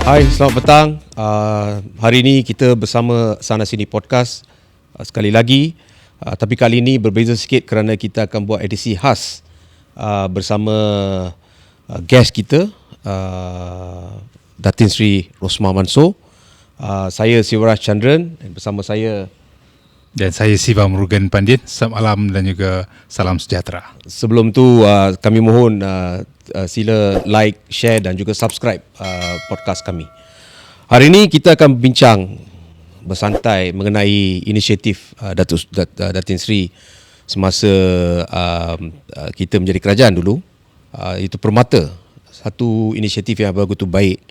Hai, selamat petang. Hari ini kita bersama Sini Podcast sekali lagi. Tapi kali ini berbeza sikit kerana kita akan buat edisi khas bersama guest kita, Datin Seri Rosmah Mansor. Saya Sivarraajh Chandran dan bersama saya. Dan saya Sivamurugan Pandian. Selamat malam dan juga salam sejahtera. Sebelum tu kami mohon sila like, share dan juga subscribe podcast kami. Hari ini kita akan berbincang bersantai mengenai inisiatif Datin Seri semasa kita menjadi kerajaan dulu. Itu Permata, satu inisiatif yang begitu baik.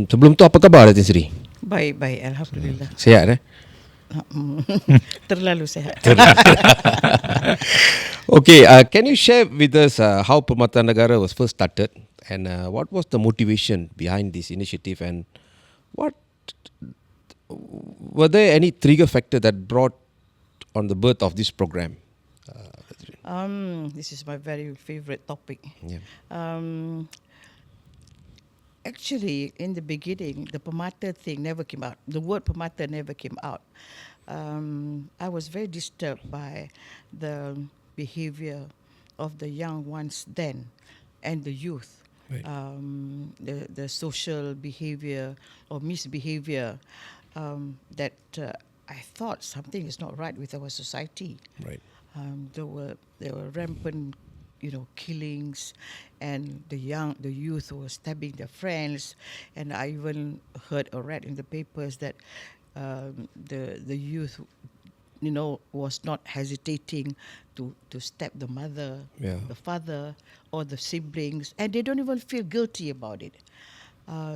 Sebelum tu apa khabar Datin Seri? Baik, Alhamdulillah. Sihat Terlalu sehat. Okay, can you share with us how Permata Negara was first started and what was the motivation behind this initiative, and what were there any trigger factor that brought on the birth of this program? This is my very favorite topic. Yeah. Actually, in the beginning, the Permata thing never came out. The word Permata never came out. I was very disturbed by the behavior of the young ones then and the youth. Right. The social behavior or misbehavior that I thought something is not right with our society. Right. There were rampant, killings, and the youth who were stabbing their friends, and I even heard or read in the papers that the youth, was not hesitating to stab the mother, Yeah. the father, or the siblings, and they don't even feel guilty about it.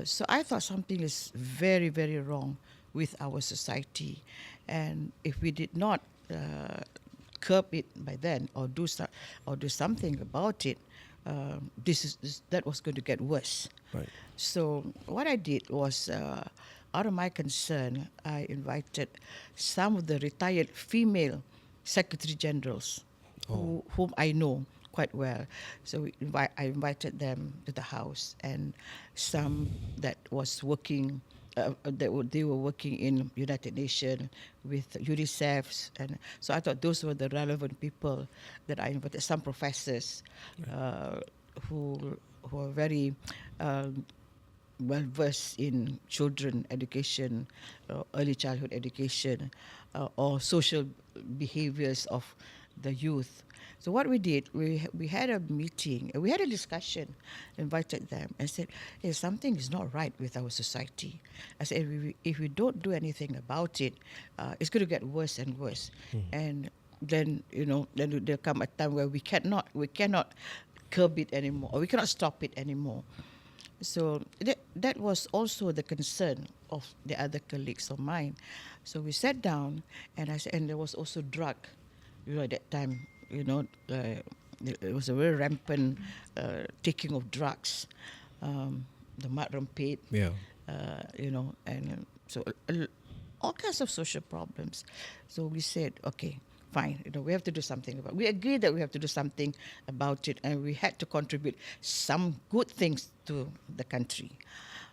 So I thought something is very, very wrong with our society, and if we did not curb it by then, or do something about it, that was going to get worse. Right. So what I did was, out of my concern, I invited some of the retired female secretary generals, whom I know quite well. So I invited them to the house, and some that was working. They were working in United Nations with UNICEF, and so I thought those were the relevant people that I invited. Some professors who are very well versed in children education, early childhood education, or social behaviors of the youth. So what we did, we had a meeting, we had a discussion, invited them and said, hey, something is not right with our society. I said, if we don't do anything about it, it's going to get worse and worse. And then, then there'll come a time where we cannot curb it anymore, or we cannot stop it anymore. So that was also the concern of the other colleagues of mine. So we sat down, and I said, and there was also drug, at that time. It was a very rampant taking of drugs, the mudroom pit, Yeah. and so all kinds of social problems. So we said, okay, fine, we have to do something about it. We agreed that we have to do something about it, and we had to contribute some good things to the country.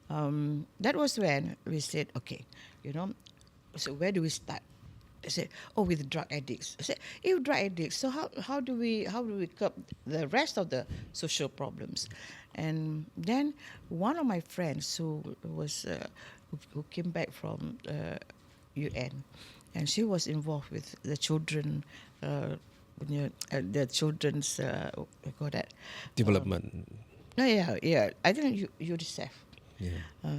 That was when we said, okay, so where do we start? I said, with drug addicts. I said, if drug addicts, so how do we curb the rest of the social problems? And then one of my friends who came back from UN, and she was involved with the children, the children's what do you call that? Development. Yeah. I think UNICEF. Yeah.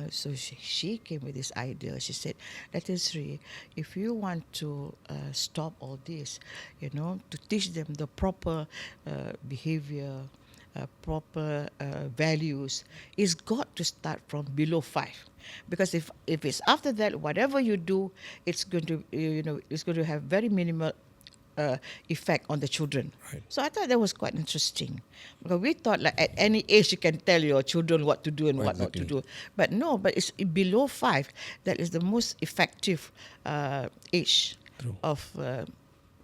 So she came with this idea. She said, Datin Seri, if you want to stop all this, to teach them the proper behavior, proper values, it's got to start from below 5. Because if it's after that, whatever you do, it's going to it's going to have very minimal effect on the children. Right. So I thought that was quite interesting, because we thought like at any age you can tell your children what to do and what not to do, but no, but it's below 5 that is the most effective age. True. Of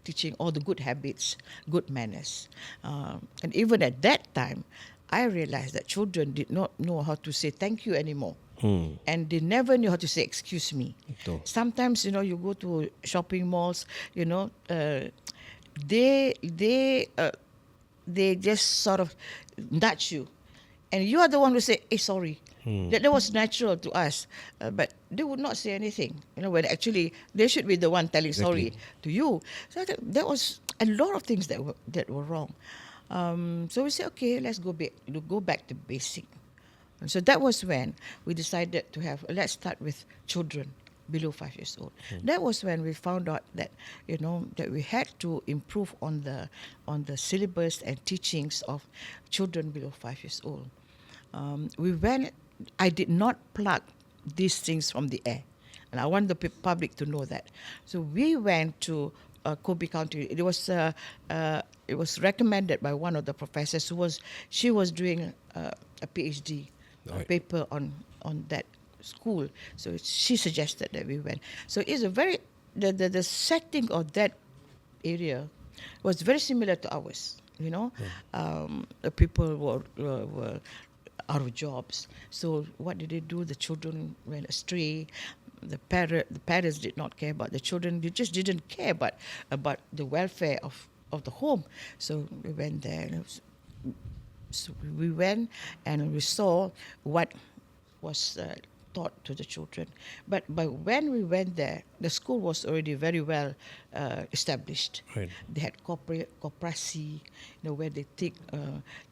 teaching all the good habits, good manners, and even at that time, I realized that children did not know how to say thank you anymore. And they never knew how to say excuse me. Betul. Sometimes, you go to shopping malls, they they just sort of nudge you, and you are the one who say, "Hey, sorry." That was natural to us, but they would not say anything. When actually they should be the one telling sorry to you. So there was a lot of things that were wrong. So we said, okay, let's go back to basic. And so that was when we decided to have, let's start with children below 5 years old. That was when we found out that, that we had to improve on the syllabus and teachings of children below 5 years old. I did not plug these things from the air. And I want the public to know that. So we went to Kobe County. It was recommended by one of the professors she was doing a PhD paper on that school. So she suggested that we went. So it's a very the setting of that area was very similar to ours. The people were out of jobs. So what did they do? The children went astray. The parents did not care about the children. They just didn't care about the welfare of the home. So we went there. So we went and we saw what was taught to the children. But when we went there, the school was already very well established. Right. They had koperasi, where they take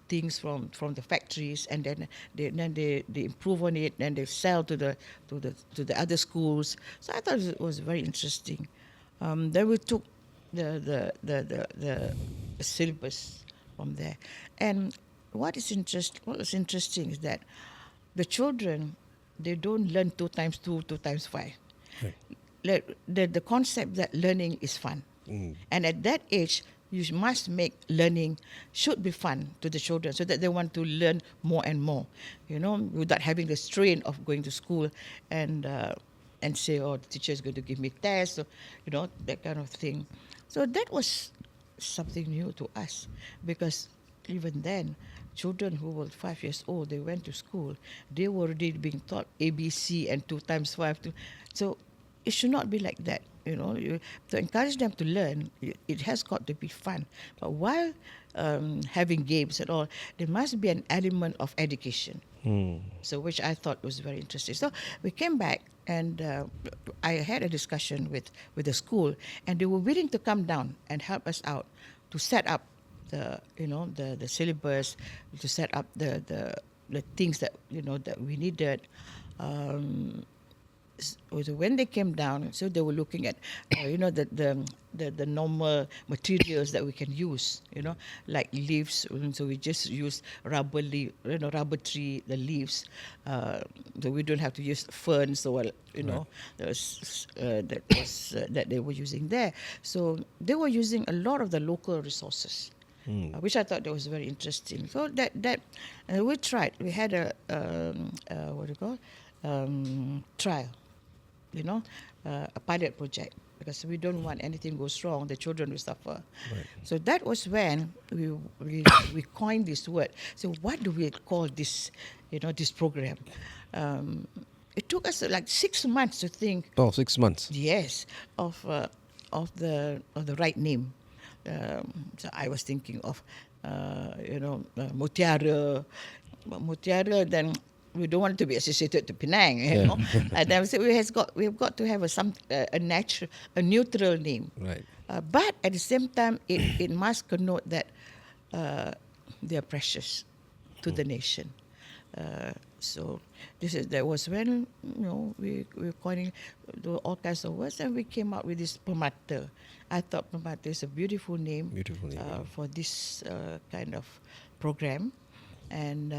things from the factories, and then they improve on it, and they sell to the other schools. So I thought it was very interesting. Then we took the syllabus from there, and what was interesting is that the children, they don't learn 2 times 2, 2 times 5. Right. The concept that learning is fun, and at that age, you must make learning should be fun to the children, so that they want to learn more and more, without having the strain of going to school and say, oh, the teacher is going to give me tests, that kind of thing. So that was something new to us, because even then, children who were 5 years old, they went to school, they were already being taught ABC and 2 times 5. So it should not be like that. To encourage them to learn, it has got to be fun. But while having games and all, there must be an element of education. So which I thought was very interesting. So we came back, and I had a discussion with the school, and they were willing to come down and help us out to set up the syllabus, to set up the things that that we needed. So when they came down, so they were looking at the normal materials that we can use, like leaves. So we just use rubber tree, the leaves. So we don't have to use ferns or that they were using there. So they were using a lot of the local resources. Which I thought that was very interesting. So that we tried. We had a trial, a pilot project, because we don't want anything goes wrong, the children will suffer. Right. So that was when we coined this word. So what do we call this, this program? It took us like 6 months to think. Oh, 6 months. Yes, of the right name. So I was thinking of, Mutiara. But Mutiara, then we don't want it to be associated to Penang, And then we've got to have a neutral name. Right. But at the same time, it must connote that they are precious to the nation. So that was when we were coining all kinds of words, and we came up with this Permata. I thought Permata is a beautiful name, for this kind of program, and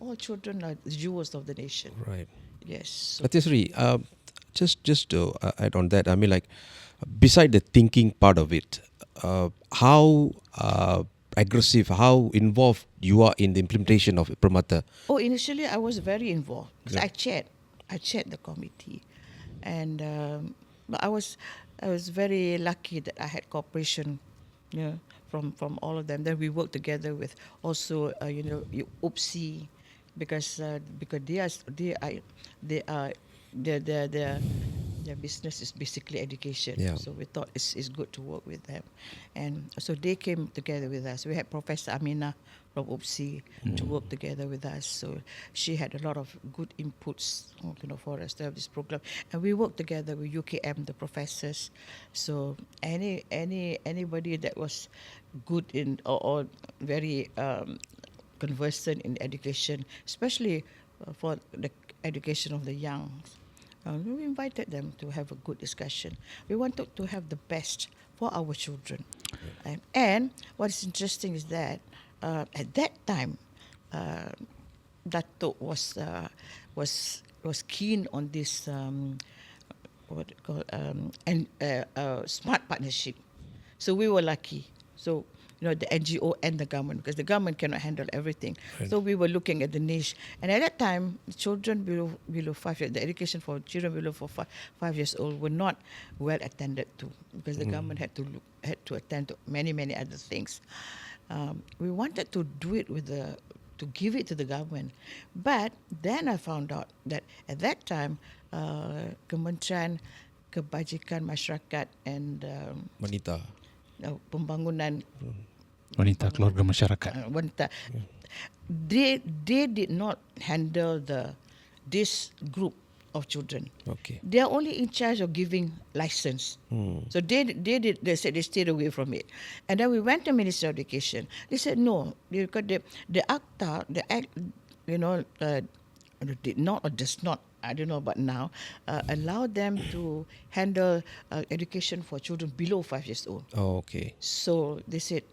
all children are jewels of the nation. Right. Yes. So Datin Seri, just to add on that, I mean, like, beside the thinking part of it, how aggressive, how involved you are in the implementation of Permata? Oh, initially I was very involved because Yeah. I chaired the committee, and but I was very lucky that I had cooperation, from all of them. Then we work together with also UPSI, because they are their business is basically education. Yeah. So we thought it's good to work with them, and so they came together with us. We had Professor Amina from UPSI to work together with us. So she had a lot of good inputs, for us to have this program, and we worked together with UKM, the professors. So anybody that was good in or very conversant in education, especially for the education of the young. We invited them to have a good discussion. We wanted to have the best for our children. And what is interesting is that at that time, Dato was keen on this smart partnership. So we were lucky. So the NGO and the government, because the government cannot handle everything. Right. So we were looking at the niche. And at that time, children below 5 years, the education for children below 5 years old were not well attended to, because the government had to attend to many, many other things. We wanted to do it to give it to the government. But then I found out that at that time, Kementerian Kebajikan Masyarakat and Wanita. Pembangunan Wanita Keluarga Masyarakat. wanita, they did not handle this group of children. Okay. They are only in charge of giving license. So they said they stayed away from it. And then we went to Ministry of Education. They said no, because the ACTA, the act, did not or does not, I don't know about now, allow them to handle education for children below 5 years old. Oh, okay. So they said,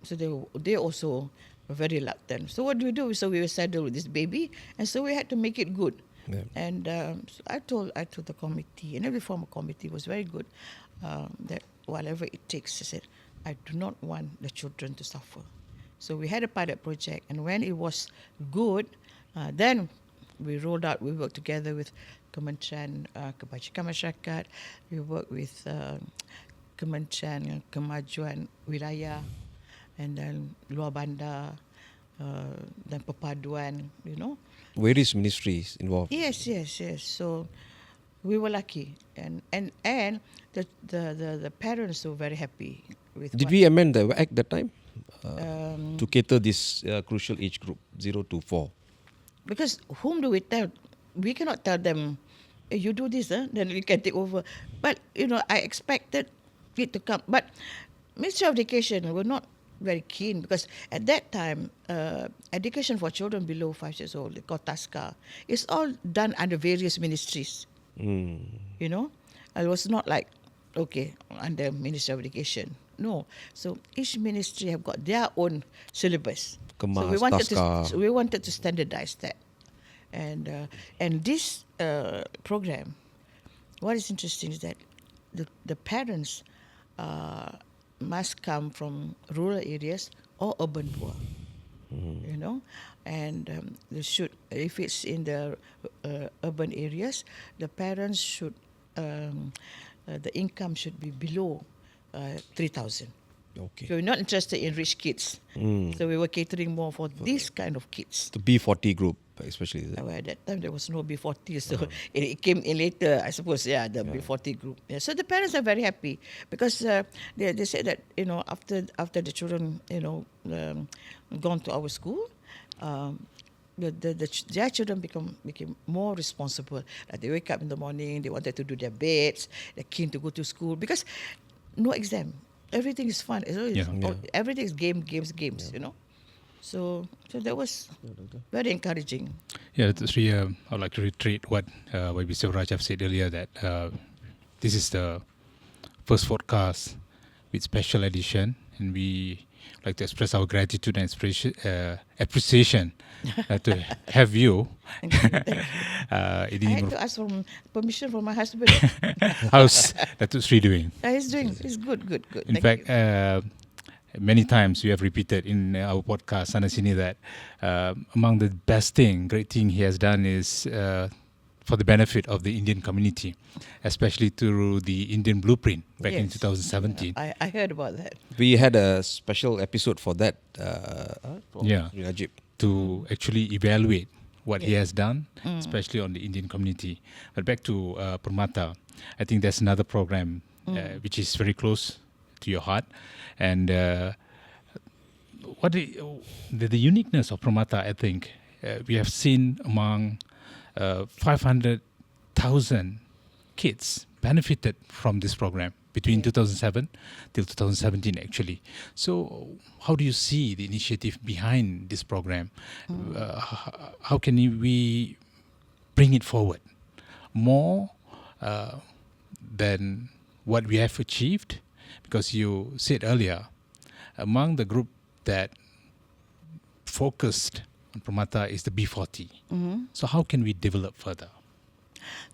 so they also were very reluctant. So what do we do? So we were saddled with this baby, and so we had to make it good. Yeah. And so I told the committee, and every former committee was very good, that whatever it takes, I said, I do not want the children to suffer. So we had a pilot project, and when it was good, then we rolled out. We worked together with Kementerian Kebajikan Masyarakat. We worked with Kementerian Kemajuan Wilayah, and then Luar Bandar, dan Perpaduan, Various ministries involved. Yes. So we were lucky, and the parents were very happy with. Did we amend the act that time to cater this crucial age group, 0 to 4? Because whom do we tell? We cannot tell them, hey, you do this, then we can take over. But I expected it to come. But Ministry of Education were not very keen, because at that time, education for children below 5 years old, called TASCA, is all done under various ministries. It was not like, under Ministry of Education. No. So each ministry have got their own syllabus. Kemas, So we wanted to TASCA. standardize that. And this program, what is interesting is that the parents must come from rural areas or urban poor. And they should, if it's in the urban areas, the parents should, the income should be below 3,000. Okay. So we're not interested in rich kids. So we were catering more for this kind of kids. The B40 group, especially. Well, at that time, there was no B40, so it came in later, I suppose, the B40 group. Yeah. So the parents are very happy, because they said that, after the children, gone to our school, their children became more responsible. They wake up in the morning, they wanted to do their beds, they're keen to go to school, because no exam. Everything is fun. Everything is games. So that was very encouraging. Yeah, that's really, I would like to reiterate what YB Sivarraajh have said earlier, that this is the first podcast with special edition, and we like to express our gratitude and appreciation to have you. I had to ask permission from my husband. How's Dato Sri doing? He's good. In fact, many times we have repeated in our podcast, Sini, that among the great thing he has done is for the benefit of the Indian community, especially through the Indian Blueprint back in Yes. 2017. I heard about that. We had a special episode for that. Yeah. Najib. To actually evaluate what he Yeah. has done, especially on the Indian community. But back to Permata, I think there's another program which is very close to your heart. And the uniqueness of Permata, I think, we have seen among 500,000 kids benefited from this program between 2007 till 2017 actually. So how do you see the initiative behind this program? How can we bring it forward more than what we have achieved? Because you said earlier, among the group that focused on Permata is the B40. So how can we develop further?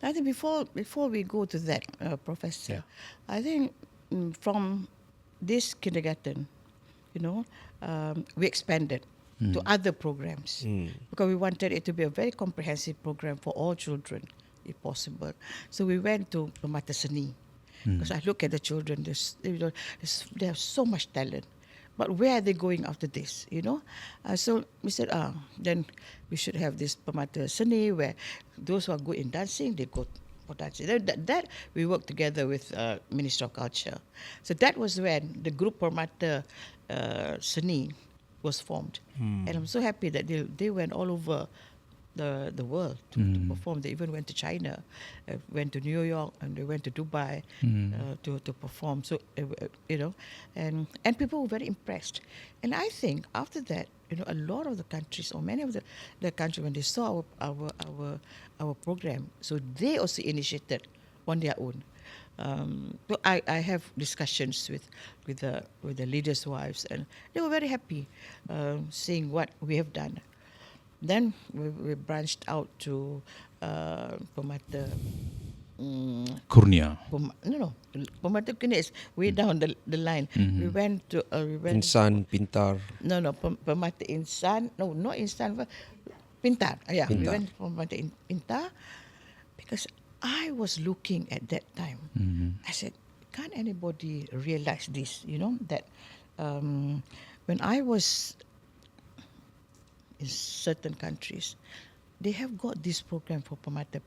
I think before we go to that, Professor, I think from this kindergarten, we expanded to other programs because we wanted it to be a very comprehensive program for all children, if possible. So we went to Permata Sini because I look at the children; they have so much talent. But where are they going after this, So we said, then we should have this Permata Seni where those who are good in dancing, they go for dancing. That we work together with Ministry of Culture. So that was when the group Permata Seni was formed. And I'm so happy that they went all over the world to perform. They even went to China, went to New York, and they went to Dubai to perform. So and people were very impressed. And I think after that, a lot of the countries or many of the countries when they saw our program, so they also initiated on their own. So I have discussions with the leaders' wives, and they were very happy seeing what we have done. Then we branched out to Permata. Kurnia. Permata Kurnia is way down the line. We went to Insan, Pintar. No, Permata Insan. No, not Insan. Pintar. Yeah, we Pintar. went to Permata Pintar because I was looking at that time. I said, can't anybody realize this? That when I was in certain countries, they have got this program for Permata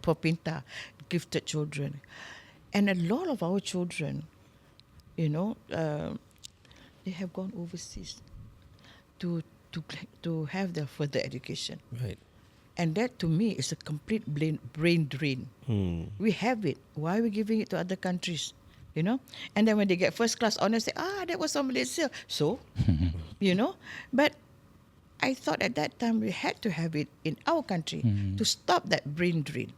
for Pinta, gifted children, and a lot of our children, they have gone overseas to have their further education, Right. and that to me is a complete brain drain. We have it. Why are we giving it to other countries? And then when they get first class honors, say, that was from Malaysia. So, but I thought at that time we had to have it in our country to stop that brain drain.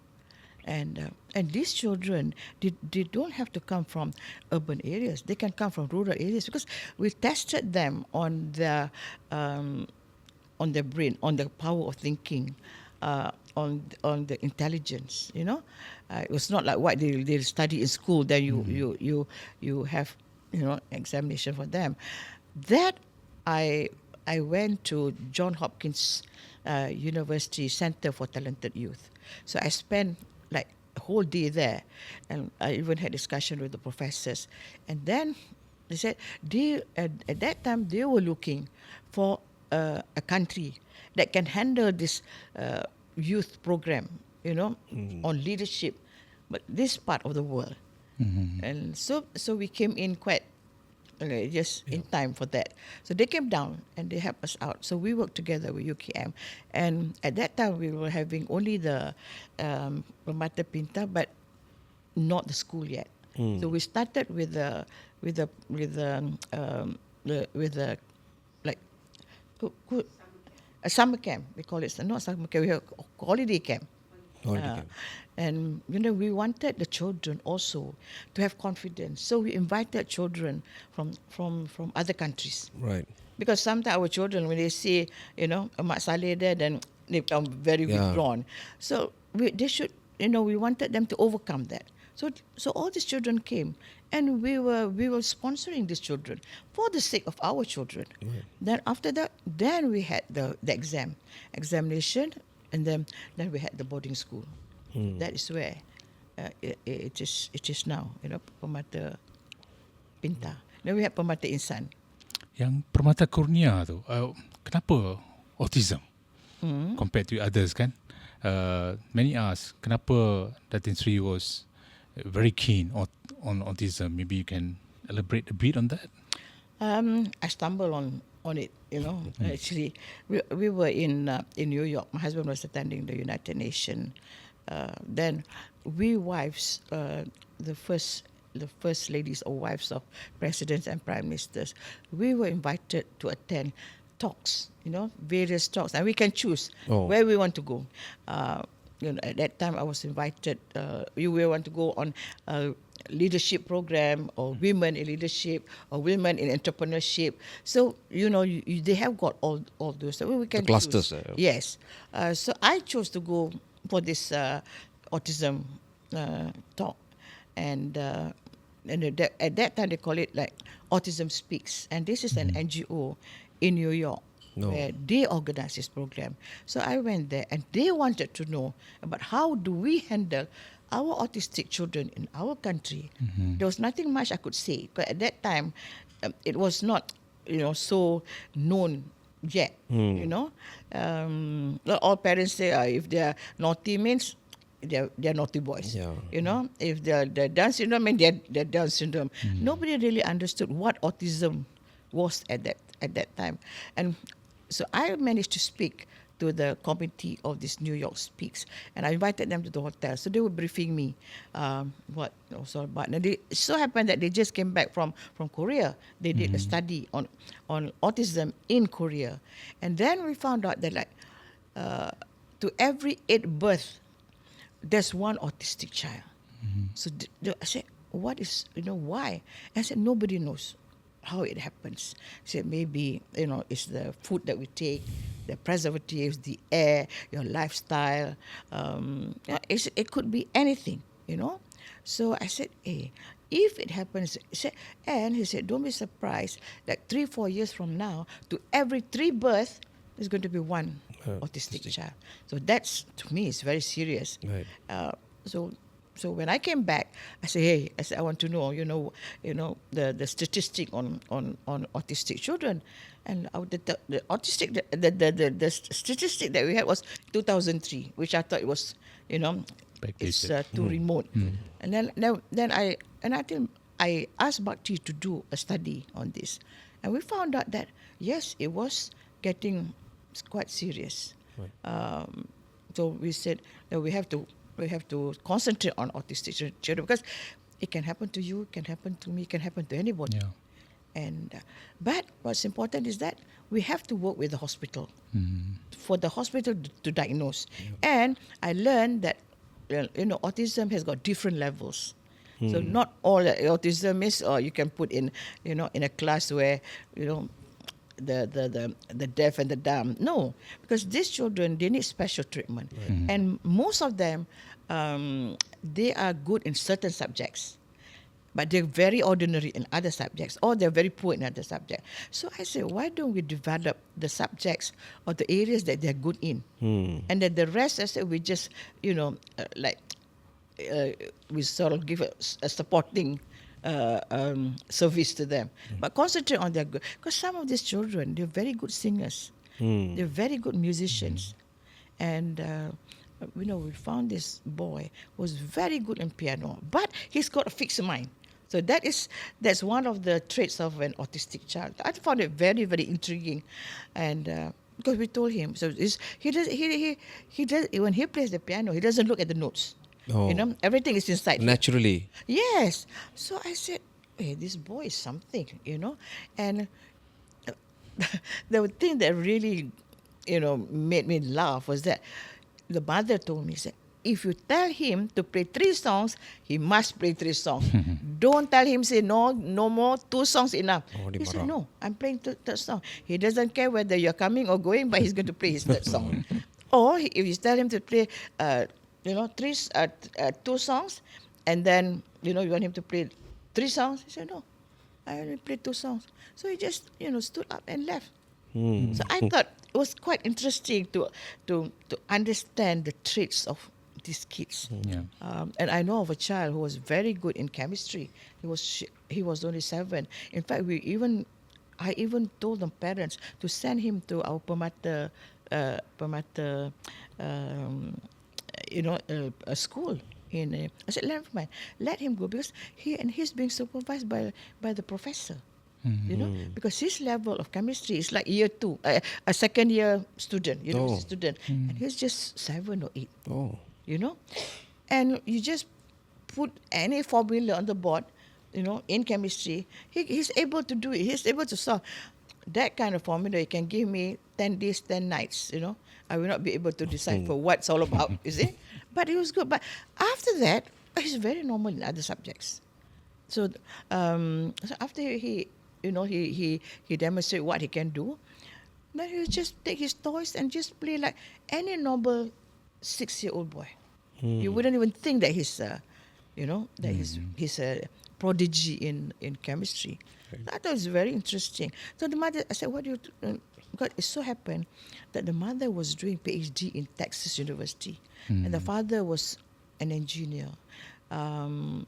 And these children, they don't have to come from urban areas. They can come from rural areas because we tested them on their brain, on the power of thinking, on the intelligence. It was not like what they study in school. Then you have examination for them. That I went to John Hopkins University Center for Talented Youth. So I spent like a whole day there, and I even had discussion with the professors. And then they said at that time they were looking for a country that can handle this youth program, on leadership, but this part of the world. And so we came in quite just in time for that. So they came down and they helped us out. So we worked together with UKM. And at that time, we were having only the Permata Pinta, but not the school yet. So we started with the like a summer camp. We call it not summer camp. We have holiday camp. And we wanted the children also to have confidence. So we invited children from other countries. Right. Because sometimes our children, when they see, Mak Saleh there, then they become very withdrawn. So they should, we wanted them to overcome that. So all these children came, and we were sponsoring these children for the sake of our children. Right. Then after that, then we had the examination, and then we had the boarding school. That is where it is now. Permata Pintar. Then we have Permata Insan. Yang permata kurnia tu, kenapa autism compared to others kan? Many ask, kenapa Datin Seri was very keen on autism? Maybe you can elaborate a bit on that. I stumbled on it. Actually, we were in New York. My husband was attending the United Nations. Then we wives, the first ladies or wives of presidents and prime ministers, we were invited to attend talks. Various talks, and we can choose where we want to go. At that time, I was invited. We want to go on a leadership program, or women in leadership, or women in entrepreneurship. So they have got all those. So we can The clusters. choose. Yes. So I chose to go for this autism talk, and at that time they call it like Autism Speaks, and this is an NGO in New York. Where they organize this program. So I went there, and they wanted to know about how do we handle our autistic children in our country. There was nothing much I could say, because at that time it was not so known yet. All parents say if they are naughty means they're naughty boys. If they're Down syndrome, mean they're Down syndrome. Nobody really understood what autism was at that time. And so I managed to speak to the committee of this New York Speaks, and I invited them to the hotel. So they were briefing me what it was all about. And it so happened that they just came back from Korea. They did a study on autism in Korea. And then we found out that to every 8 births, there's one autistic child. So I said, what is, why? I said, nobody knows how it happens. I said, maybe, it's the food that we take, the preservatives, the air, your lifestyle. It could be anything, So I said, hey, if it happens, he said, don't be surprised that 3-4 years from now, to every 3 births, there's going to be one autistic child. So that's, to me, it's very serious. Right. So when I came back, I said, I want to know, the statistic on autistic children, and the autistic, the statistic that we had was 2003, which I thought it was, it's too remote. And then I asked Bhakti to do a study on this, and we found out that yes, it was getting quite serious. Right. So we said that we have to concentrate on autistic children, because it can happen to you, it can happen to me, it can happen to anybody. But what's important is that we have to work with the hospital for the hospital to diagnose. And I learned that autism has got different levels. So not all autism is, or you can put in in a class where the deaf and the dumb. No, because these children, they need special treatment. And most of them, they are good in certain subjects, but they're very ordinary in other subjects, or they're very poor in other subjects. So I said, why don't we develop the subjects or the areas that they're good in? And then the rest, I said, we just, we sort of give a supporting service to them, but concentrate on their good. Because some of these children, they're very good singers, they're very good musicians, and we found this boy who was very good in piano, but he's got a fixed mind. So that's one of the traits of an autistic child. I found it very, very intriguing, and because we told him, so he does when he plays the piano, he doesn't look at the notes. Everything is inside Naturally. Yes. So I said, hey, this boy is something, And the thing that really, made me laugh was that the mother told me, said, if you tell him to play 3 songs, he must play 3 songs. Don't tell him, say, no more, 2 songs enough. He said, no, I'm playing 3rd song. He doesn't care whether you're coming or going, but he's going to play his 3rd song. Or if you tell him to play 2 songs, and then you want him to play 3 songs, he said, no, I only played 2 songs. So he just stood up and left. So I thought it was quite interesting to understand the traits of these kids. Yeah. And I know of a child who was very good in chemistry. He was only 7. In fact, I even told the parents to send him to our Permata, um, a school. I said, never mind, let him go, because he's being supervised by the professor. Because his level of chemistry is like year 2, a second year student, university student, and he's just 7 or 8. Oh. And you just put any formula on the board, in chemistry, he's able to do it. He's able to solve that kind of formula. You can give me 10 days, 10 nights, I will not be able to decipher what it's all about, you see. But it was good. But after that, he's very normal in other subjects. So, so after he demonstrate what he can do, then he would just take his toys and just play like any normal 6-year-old boy. You wouldn't even think that he's a prodigy in chemistry. That was very interesting. So the mother, I said, what do you? God, it so happened that the mother was doing PhD in Texas University, and the father was an engineer. The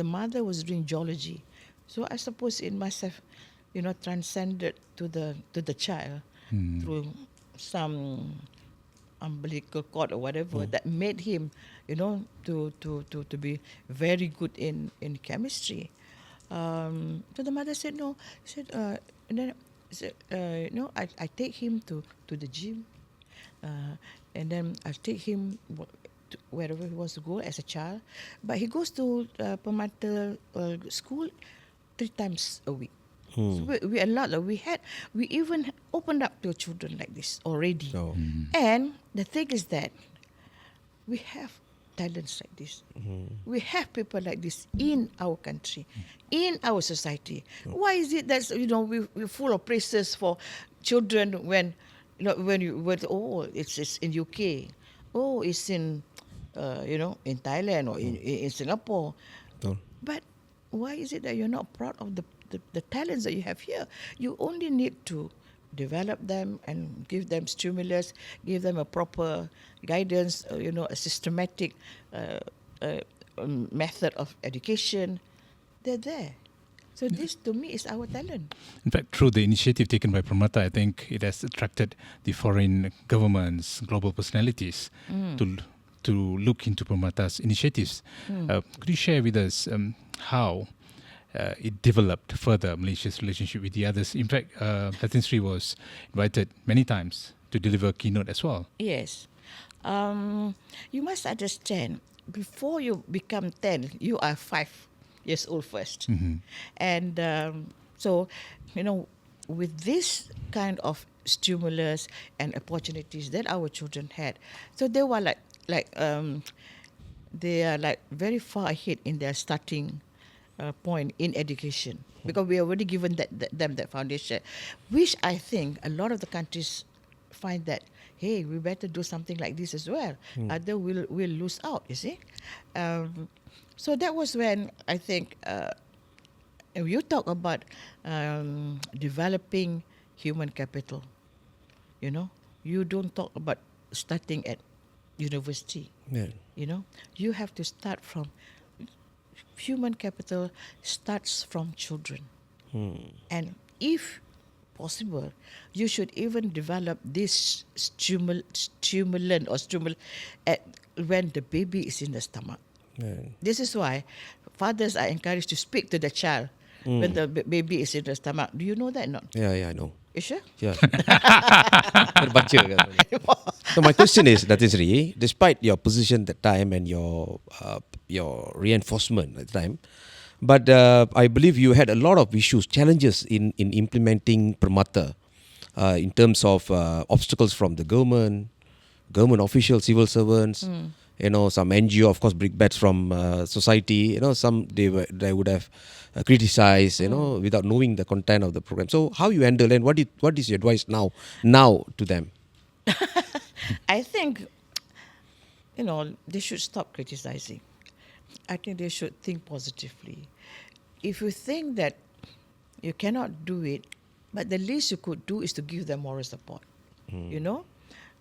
mother was doing geology, so I suppose it must have, transcended to the child through some umbilical cord or whatever that made him, to be very good in chemistry. So the mother said no. She said, and then said, I take him to the gym, and then I take him to wherever he wants to go as a child. But he goes to Permata school 3 times a week. So we allowed, we even opened up to children like this already. And the thing is that we have talents like this. We have people like this in our country, in our society. Why is it that we're full of praises for children when it's in UK, it's in in Thailand or in Singapore. But why is it that you're not proud of the talents that you have here? You only need to develop them and give them stimulus, give them a proper guidance, a systematic method of education. They're there. So this, to me, is our talent. In fact, through the initiative taken by Prata, I think it has attracted the foreign governments, global personalities to look into Prata's initiatives. Could you share with us how it developed further Malaysia's relationship with the others? In fact, Datin Seri was invited many times to deliver a keynote as well. Yes. You must understand, before you become 10, you are 5 years old first. And so, with this kind of stimulus and opportunities that our children had, so they were they are like very far ahead in their starting point in education, because we already given them that foundation, which I think a lot of the countries find that, hey, we better do something like this as well. Other we'll lose out, you see. So that was when I think you talk about developing human capital. You don't talk about starting at university. You have to start from human capital. Starts from children, and if possible, you should even develop this stimulant when the baby is in the stomach. This is why fathers are encouraged to speak to the child when the baby is in the stomach. Do you know that? Not? Yeah, I know. You sure? Yeah. Terbaca kan. So my question is, Datin Seri, despite your position at the time and your reinforcement at the time, but I believe you had a lot of issues, challenges in implementing Permata in terms of obstacles from the government officials, civil servants, some NGO, of course, brickbats from society. Some they would have criticized, without knowing the content of the program. So how you handle, and what is your advice now to them? I think, they should stop criticizing. I think they should think positively. If you think that you cannot do it, but the least you could do is to give them moral support,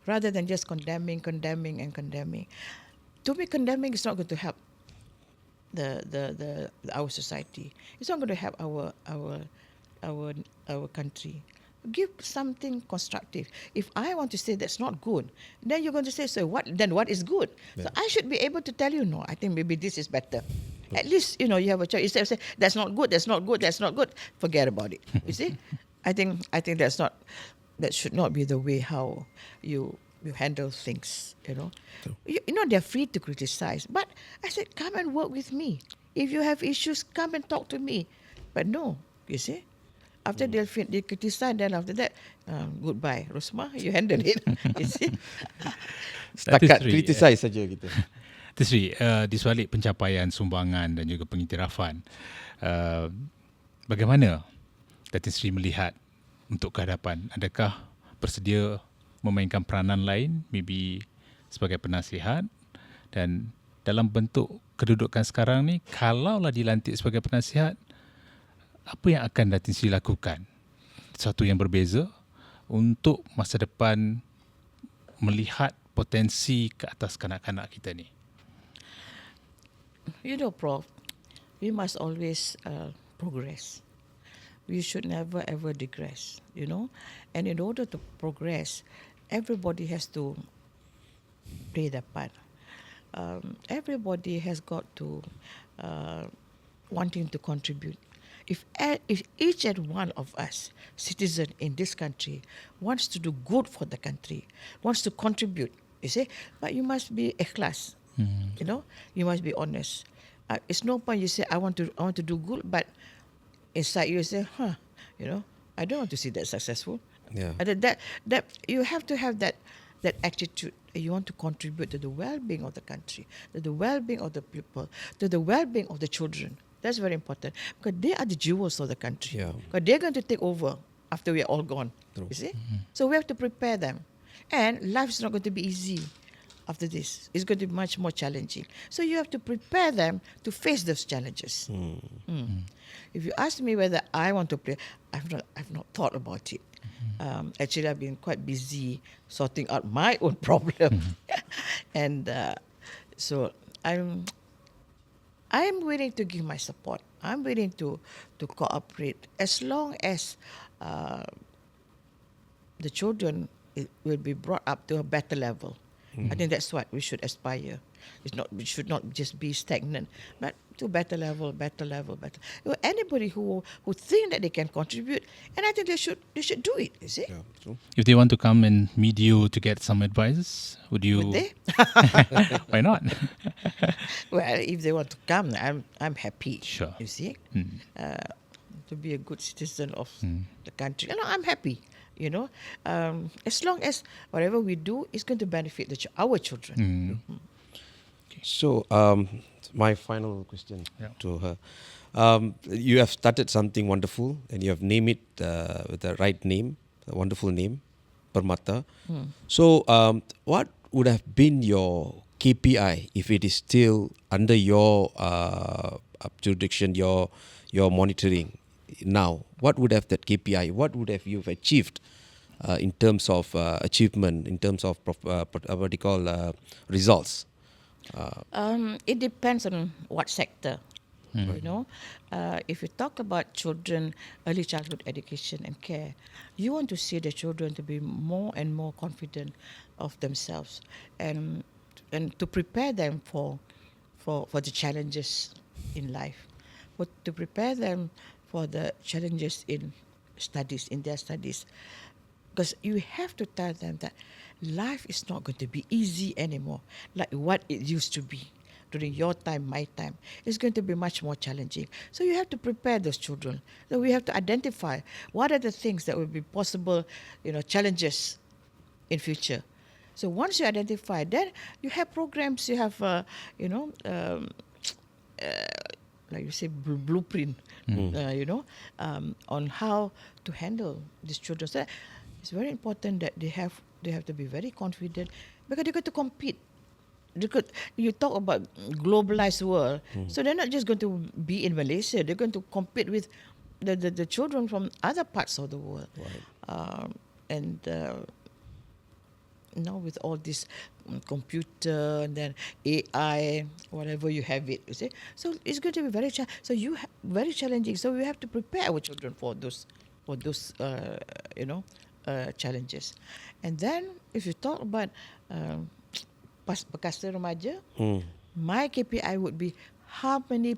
rather than just condemning. to me, condemning is not going to help our society. It's not going to help our country. Give something constructive. If I want to say that's not good, then you're going to say, so what? Then what is good? So I should be able to tell you, no, I think maybe this is better. At least you have a choice. Instead of saying that's not good, that's not good, that's not good, forget about it. You see, I think that should not be the way how you handle things. They're free to criticize, but I said, come and work with me. If you have issues, come and talk to me. But no, you see. After they criticize, then after that, goodbye, Rosmah, you handle it. You see? Setakat criticize saja kita. Datin Seri, di sebalik pencapaian sumbangan dan juga pengiktirafan, bagaimana Datin Seri melihat untuk ke hadapan? Adakah bersedia memainkan peranan lain, maybe sebagai penasihat, dan dalam bentuk kedudukan sekarang ni, kalaulah dilantik sebagai penasihat, apa yang akan Datin Seri lakukan? Sesuatu yang berbeza untuk masa depan melihat potensi ke atas kanak-kanak kita ni. Prof, we must always progress. We should never ever digress, And in order to progress, everybody has to play their part. Everybody has got to wanting to contribute. If each and one of us, citizen in this country, wants to do good for the country, wants to contribute, you see, but you must be ikhlas, you must be honest. It's no point you say I want to do good, but inside you say, I don't want to see that successful. Yeah. That you have to have that attitude. You want to contribute to the well-being of the country, to the well-being of the people, to the well-being of the children. That's very important because they are the jewels of the country. Yeah. Because they're going to take over after we are all gone. True. You see? So we have to prepare them. And life is not going to be easy after this. It's going to be much more challenging. So you have to prepare them to face those challenges. If you ask me whether I want to play, I've not thought about it. Actually, I've been quite busy sorting out my own problem. And so I'm willing to give my support. I'm willing to cooperate as long as the children will be brought up to a better level. I think that's what we should aspire. We should not just be stagnant, but to better level. Anybody who think that they can contribute, and I think they should do it. You see? Yeah, true. If they want to come and meet you to get some advice, would they? Why not? Well, if they want to come, I'm happy. Sure. You see, to be a good citizen of the country, I'm happy. As long as whatever we do is going to benefit our children. So, my final question to her. You have started something wonderful and you have named it with the right name, a wonderful name, Permata. So, what would have been your KPI if it is still under your jurisdiction, your monitoring now? What would have that KPI? What would have you achieved in terms of achievement, in terms of what you call results? It depends on what sector. If you talk about children, early childhood education and care, you want to see the children to be more and more confident of themselves, and to prepare them for the challenges in life, to prepare them for the challenges in their studies, because you have to tell them that life is not going to be easy anymore, like what it used to be during your time, my time. It's going to be much more challenging. So you have to prepare those children. So we have to identify what are the things that will be possible, challenges in future. So once you identify, then you have programs, you have, like you say, blueprint, on how to handle these children. So it's very important that they have to be very confident because they're going to compete. You talk about globalized world, so they're not just going to be in Malaysia. They're going to compete with the children from other parts of the world. Right. now with all this computer and then AI, whatever you have it, you see. So it's going to be very challenging. So we have to prepare our children for those challenges. And then if you talk about bekas remaja, my KPI would be how many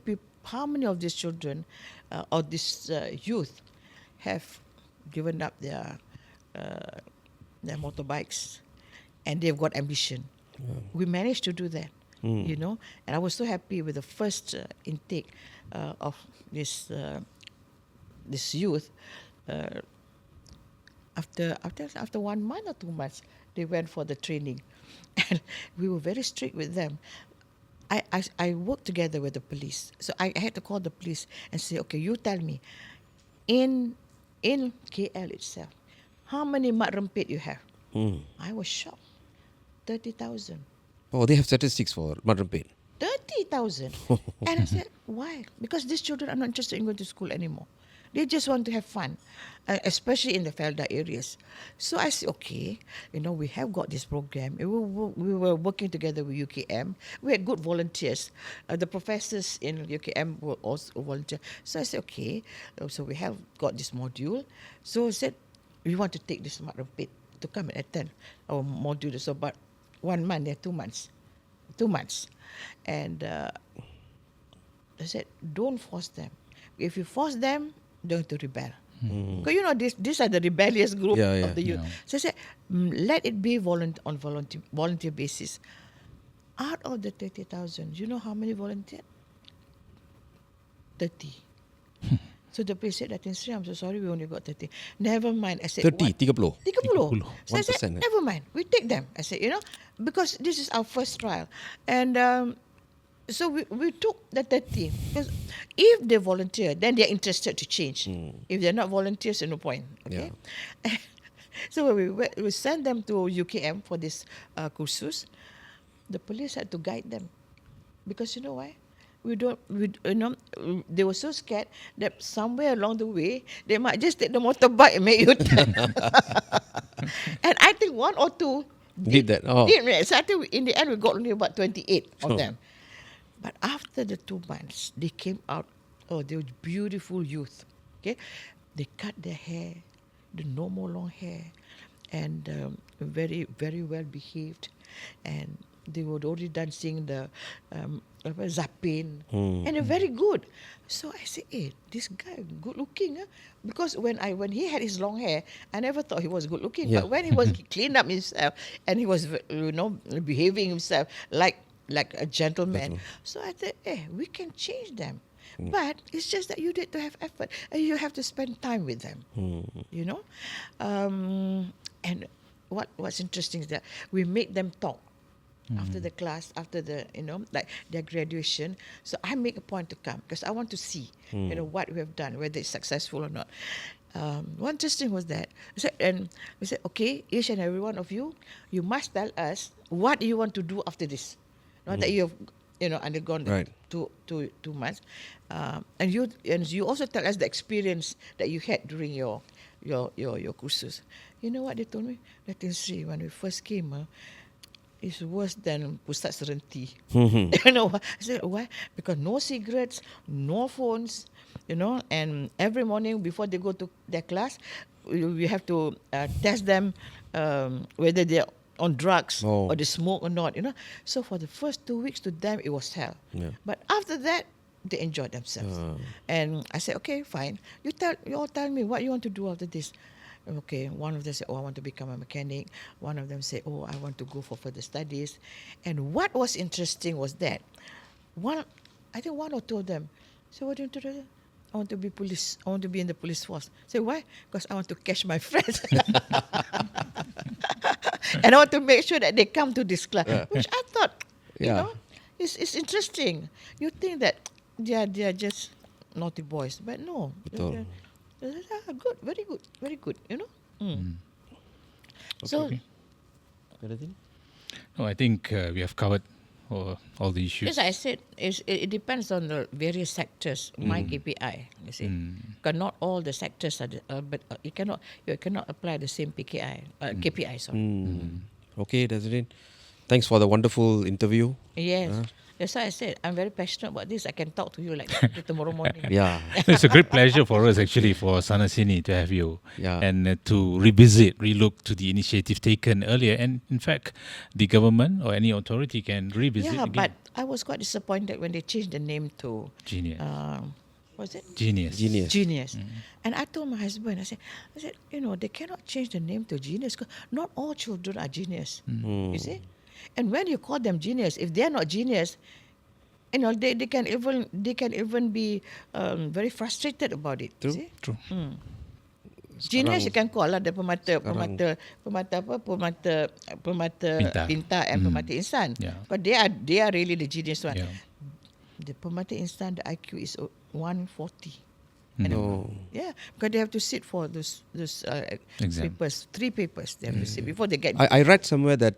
of these children or these youth have given up their motorbikes and they've got ambition. We managed to do that, and I was so happy with the first intake of this youth. After 1 month or 2 months, they went for the training, and we were very strict with them. I worked together with the police, so I had to call the police and say, okay, you tell me, in KL itself, how many mat rempit you have? I was shocked. 30,000. Oh, they have statistics for mat rempit. 30,000. And I said, why? Because these children are not interested in going to school anymore. They just want to have fun, especially in the Felda areas. So I said, okay, we have got this program. We were working together with UKM. We had good volunteers. The professors in UKM were also volunteer. So I said, okay, so we have got this module. So I said, we want to take this mat rempit to come and attend our module. So about 1 month, 2 months. 2 months. And I said, don't force them. If you force them, they're going to rebel. Because these are the rebellious group of the youth. Yeah. So I said, let it be on volunteer basis. Out of the 30,000, you know how many volunteered? 30. So the police said, Datin Seri, I'm so sorry, we only got 30. Never mind. I said, 30, what? 30. 30. So I 1%, said, never mind. We take them. I said, because this is our first trial. And so we took the 30. Because if they volunteer, then they're interested to change. If they're not volunteers, no point. Okay. Yeah. So we sent them to UKM for this kursus. The police had to guide them. Because you know why? They were so scared that somewhere along the way, they might just take the motorbike and make you turn. And I think 1 or 2 Did that? Oh. Did. So I think in the end, we got only about 28 of them. But after the 2 months, they came out. Oh, they were beautiful youth. Okay, they cut their hair, the normal long hair, and very, very well behaved. And they were already dancing the zapin, and they're very good. So I said, hey, this guy good looking, huh? Because when he had his long hair, I never thought he was good looking. Yeah. But when he was cleaned up himself and he was behaving himself like a gentleman, so I said, hey, we can change them. But it's just that you need to have effort and you have to spend time with them. And what's interesting is that we make them talk after the class, after the like their graduation. So I make a point to come because I want to see what we have done, whether it's successful or not. One interesting was that we said, okay, each and every one of you must tell us what you want to do after this. Not that you have undergone Right. 2 months, and you also tell us the experience that you had during your kursus. You know what they told me? Datin Seri, when we first came, it's worse than Pusat Serenti. I said, why? Because no cigarettes, no phones, and every morning before they go to their class, we have to test them whether they're on drugs or they smoke or not, So for the first 2 weeks to them, it was hell. Yeah. But after that, they enjoyed themselves. And I said, okay, fine. You all tell me what you want to do after this. Okay, one of them said, I want to become a mechanic. One of them said, I want to go for further studies. And what was interesting was that I think 1 or 2 of them said, what do you want to do? I want to be police. I want to be in the police force. Say, why? Because I want to catch my friends. And I want to make sure that they come to this class. Which I thought, it's interesting. You think that they are just naughty boys. But no. Betul. Good, very good, So, Okay. No, I think we have covered all the issues. as I said, it depends on the various sectors. My KPI, you see, because not all the sectors are, but you cannot apply the same KPI. Sorry. Okay, Datin. Thanks for the wonderful interview. Yes. That's why I said I'm very passionate about this. I can talk to you like that tomorrow morning. Yeah. It's a great pleasure for us actually for Sini to have you Yeah. and to relook to the initiative taken earlier. And in fact, the government or any authority can revisit Yeah, again. but I was quite disappointed when they changed the name to Genius. what's it? Genius. Genius. And I told my husband, I said, they cannot change the name to genius because not all children are genius. You see? And when you call them genius, if they are not genius, they can even be very frustrated about it. True. See? True. Genius you can call lah the pemata pinta and pemata insan. Yeah. But they are really the genius one. Yeah. The pemata insan, the IQ is 140. No. Yeah, because they have to sit for those Exam. papers, 3 papers they have to sit before they get. I read somewhere that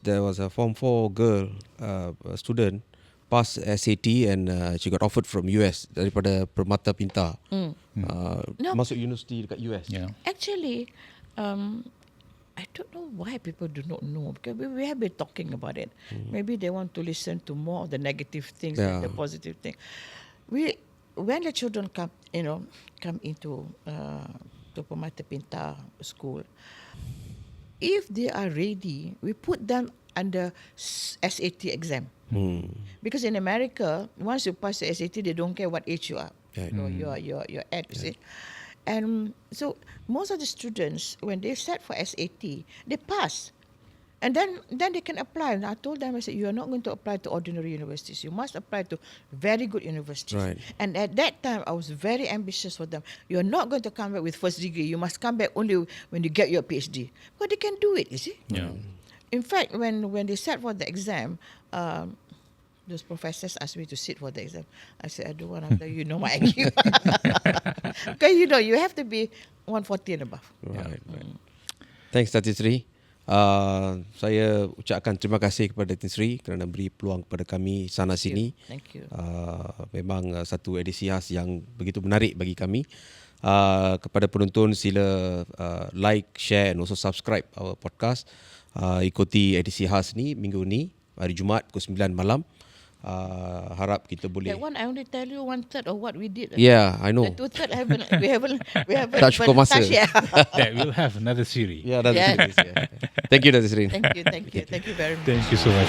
there was a Form 4 girl, a student, passed SAT and she got offered from US daripada Permata Pintar. No. Masuk universiti dekat US. Yeah. Actually, I don't know why people do not know because we have been talking about it. Maybe they want to listen to more of the negative things than the positive thing. When the children come into to Permata Pintar school, if they are ready, we put them under SAT exam. Because in America, once you pass the SAT, they don't care what age you are. Right. You're at, you see. And so most of the students, when they set for SAT, they pass. And then they can apply. And I told them, I said, you are not going to apply to ordinary universities. You must apply to very good universities. Right. And at that time, I was very ambitious for them. You are not going to come back with first degree. You must come back only when you get your PhD. But they can do it, you see. Yeah. In fact, when they sat for the exam, those professors asked me to sit for the exam. I said, I don't want to, you know my IQ. Because you have to be 140 and above. Right. Thanks Datin Seri. Saya ucapkan terima kasih kepada Datin Seri kerana beri peluang kepada kami sana sini. Thank you. Memang satu edisi khas yang begitu menarik bagi kami. Kepada penonton sila like, share and also subscribe our podcast. Ikuti edisi khas ni minggu ni hari Jumaat pukul 9 malam. Harap kita boleh. That one I only tell you 1/3 of what we did. Yeah, I know. The 2/3 we haven't Tak cukup masa. touched yet. That will have another series. Yeah, that's Yeah. it. Thank you, Datin Seri. Thank you very much. Thank you so much.